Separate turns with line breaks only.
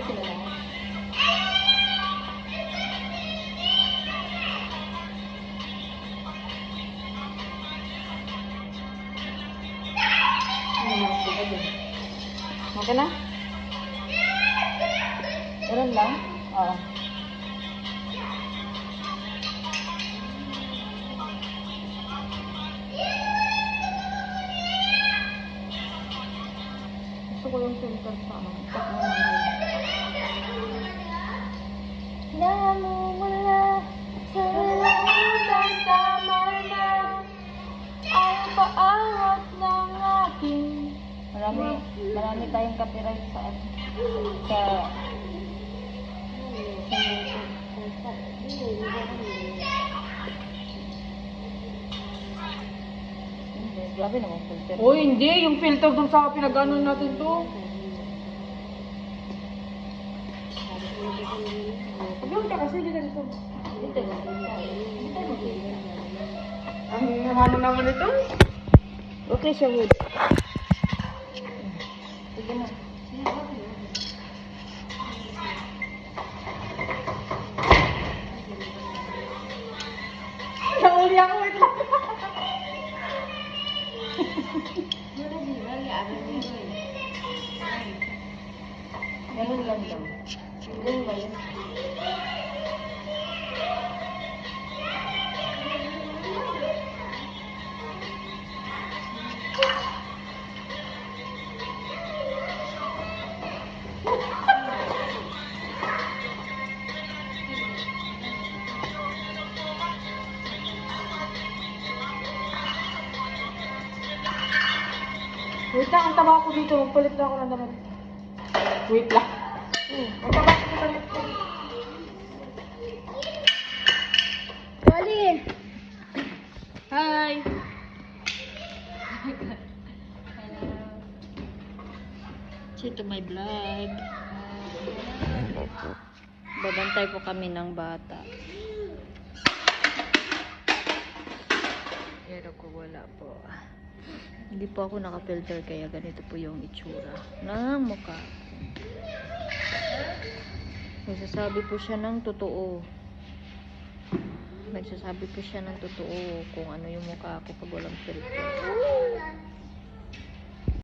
sila lang. Okay na? Meron lang? Oo. Gusto ko yung filter sa ano. Namumula sa lahat tama na ang paawat ng aking. Marami tayong copyright sa grabe naman filter. Oh, hindi. Yung filter dun sa pinag-ano natin to. Pag-iwan ka kasi dito dito. Ang ano naman ito? Okay siya, Wood. Sige mo. Nauli ako, wait lang. Ganun lang daw. Ganun ba yun? Wait lang, ang taba ko dito. Magpalit na ako ng damit. Wait lang. Ang taba ko dito. Wally! Hi! Say to my vlog. Babantay po kami ng bata. Pero ko wala po. Hindi po ako naka-filter kaya ganito po yung itsura ng mukha. Nagsasabi po siya ng totoo. Nagsasabi po siya ng totoo kung ano yung mukha ko pag walang filter.